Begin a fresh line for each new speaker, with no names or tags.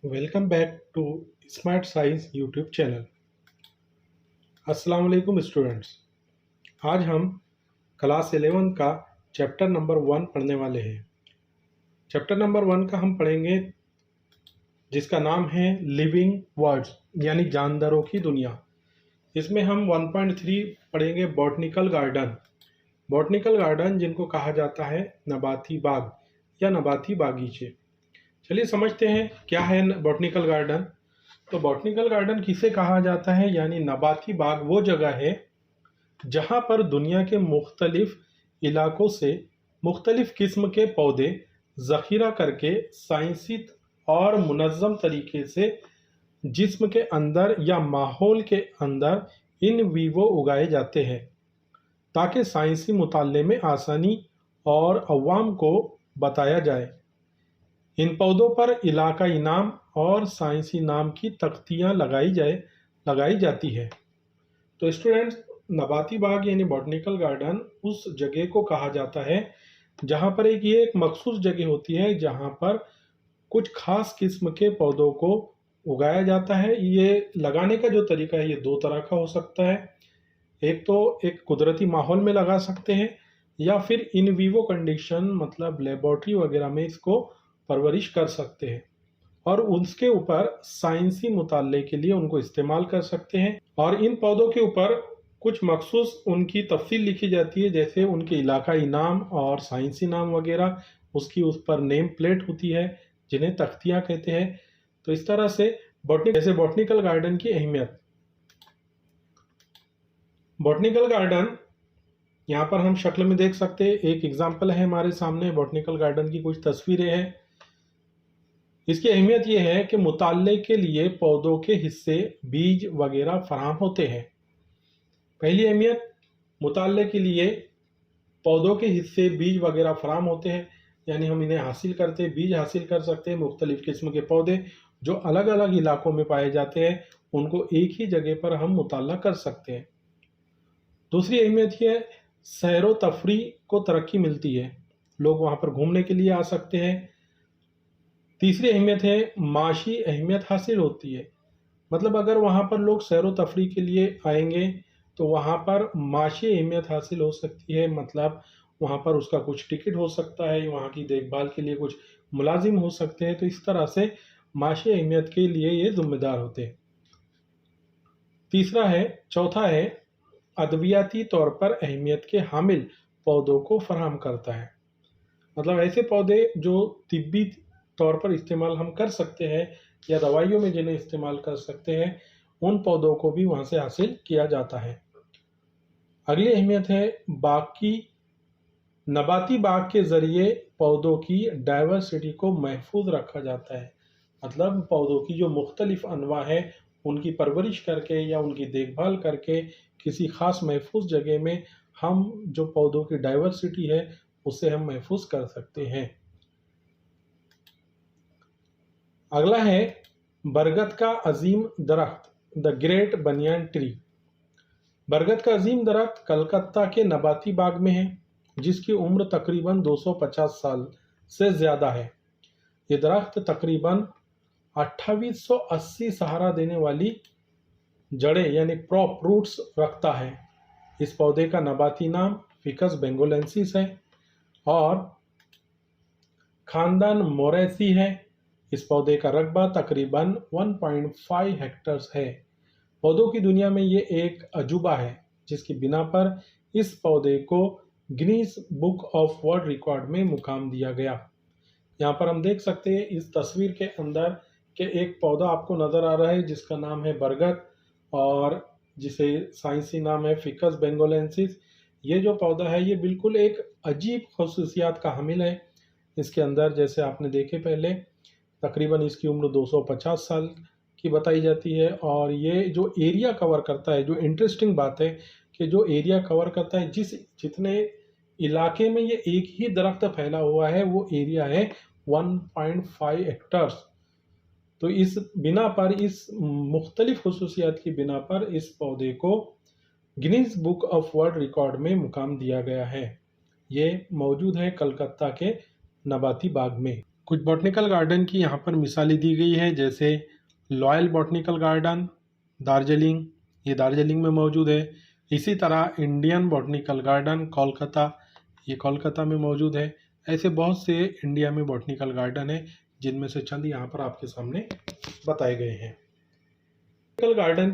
Welcome back to smart science YouTube channel. अस्सलाम वालेकुम students. आज हम क्लास 11 का चैप्टर नंबर 1 पढ़ने वाले हैं। चैप्टर नंबर 1 का हम पढ़ेंगे जिसका नाम है लिविंग वर्ल्ड्स यानी जानदारों की दुनिया। इसमें हम 1.3 पढ़ेंगे बॉटनिकल गार्डन। बॉटनिकल गार्डन जिनको कहा जाता है नबाती बाग या नबाती बागीचे। चलिए समझते हैं क्या है बॉटनिकल गार्डन। तो बॉटनिकल गार्डन किसे कहा जाता है, यानी नबाती बाग वो जगह है जहां पर दुनिया के मुख्तलिफ इलाकों से मुख्तलिफ किस्म के पौधे ज़ख़ीरा करके साइंसी और मुनज़्ज़म तरीके से जिस्म के अंदर या माहौल के अंदर इन वीवो उगाए जाते हैं ताकि साइंसी मुताले में आसानी और अवाम को बताया जाए। इन पौधों पर इलाकाई नाम और साइंसी नाम की तख्तियाँ लगाई जाती है। तो स्टूडेंट्स, नबाती बाग यानी बॉटनिकल गार्डन उस जगह को कहा जाता है जहाँ पर एक मखसूस जगह होती है जहाँ पर कुछ खास किस्म के पौधों को उगाया जाता है। ये लगाने का जो तरीका है ये दो तरह का हो सकता है। एक तो एक कुदरती माहौल में लगा सकते हैं या फिर इन वीवो कंडीशन मतलब लेबोरेटरी वगैरह में इसको परवरिश कर सकते हैं और उसके ऊपर साइंसी मुताले के लिए उनको इस्तेमाल कर सकते हैं। और इन पौधों के ऊपर कुछ मखसूस उनकी तफसील लिखी जाती है, जैसे उनके इलाकाई नाम और साइंसी नाम वगैरह, उसकी उस पर नेम प्लेट होती है जिन्हें तख्तियाँ कहते हैं। तो इस तरह से बॉटनिकल गार्डन की अहमियत। बॉटनिकल गार्डन यहाँ पर हम शक्ल में देख सकते हैं, एक एग्जाम्पल है हमारे सामने बॉटनिकल गार्डन की कुछ तस्वीरें हैं। इसकी अहमियत यह है कि मुताले के लिए पौधों के हिस्से बीज वगैरह फराहम होते हैं। पहली अहमियत, मुताले के लिए पौधों के हिस्से बीज वगैरह फराहम होते हैं, यानी हम इन्हें हासिल करते हैं, बीज हासिल कर सकते हैं। मुख्तलिफ किस्म के पौधे जो अलग अलग इलाकों में पाए जाते हैं उनको एक ही जगह पर हम मुताला कर सकते हैं। दूसरी अहमियत यह है, सैरो तफरी को तरक्की मिलती है, लोग वहाँ पर घूमने के लिए आ सकते हैं। तीसरी अहमियत है, माशी अहमियत हासिल होती है, मतलब अगर वहाँ पर लोग सैरो तफरी के लिए आएंगे तो वहाँ पर माशी अहमियत हासिल हो सकती है, मतलब वहाँ पर उसका कुछ टिकट हो सकता है, वहाँ की देखभाल के लिए कुछ मुलाजिम हो सकते हैं। तो इस तरह से माशी अहमियत के लिए ये जिम्मेदार होते हैं। चौथा है अद्वियाती तौर पर अहमियत के हामिल पौधों को फराहम करता है, मतलब ऐसे पौधे जो तिब्बी तौर पर इस्तेमाल हम कर सकते हैं या दवाइयों में जिन्हें इस्तेमाल कर सकते हैं, उन पौधों को भी वहाँ से हासिल किया जाता है। अगली अहमियत है बाकी नबाती बाग के ज़रिए पौधों की डाइवर्सिटी को महफूज रखा जाता है, मतलब पौधों की जो मुख्तलिफ अनवा है उनकी परवरिश करके या उनकी देखभाल करके किसी ख़ास महफूज जगह में हम जो पौधों की डाइवर्सिटी है उसे हम महफूज कर सकते हैं। अगला है बरगद का अजीम दरख्त, द ग्रेट बनियान ट्री। बरगद का अजीम दरख्त कलकत्ता के नबाती बाग में है जिसकी उम्र तकरीबन 250 साल से ज़्यादा है। ये दरख्त तकरीबन 2880 सहारा देने वाली जड़ें यानी प्रॉप रूट्स रखता है। इस पौधे का नबाती नाम फिकस बेंगोलेंसिस है और खानदान मोरेसी है। इस पौधे का रकबा तकरीबन 1.5 हेक्टर्स है। पौधों की दुनिया में ये एक अजूबा है जिसकी बिना पर इस पौधे को Guinness book of world record में मुकाम दिया गया। यहाँ पर हम देख सकते हैं इस तस्वीर के अंदर कि एक पौधा आपको नज़र आ रहा है जिसका नाम है बरगद और जिसे साइंसी नाम है फिकस बेंगोलेंसिस। ये जो पौधा है ये बिल्कुल एक अजीब खसूसियात का हामिल है। इसके अंदर जैसे आपने देखे पहले तकरीबन इसकी उम्र 250 साल की बताई जाती है और ये जो एरिया कवर करता है, जो इंटरेस्टिंग बात है कि जो एरिया कवर करता है, जितने इलाके में ये एक ही दरख्त फैला हुआ है वो एरिया है 1.5 हेक्टर्स। तो इस बिना पर, इस मुख्तलिफ खसूसियात की बिना पर इस पौधे को Guinness book of world record में मुकाम दिया गया है। ये मौजूद है कलकत्ता के नबाती बाग में। कुछ बॉटनिकल गार्डन की यहाँ पर मिसालें दी गई है, जैसे लॉयल बॉटनिकल गार्डन दार्जिलिंग, ये दार्जिलिंग में मौजूद है। इसी तरह इंडियन बॉटनिकल गार्डन कोलकाता, ये कोलकाता में मौजूद है। ऐसे बहुत से इंडिया में बॉटनिकल गार्डन है, जिनमें से चंद यहाँ पर आपके सामने बताए गए हैं। Botanical garden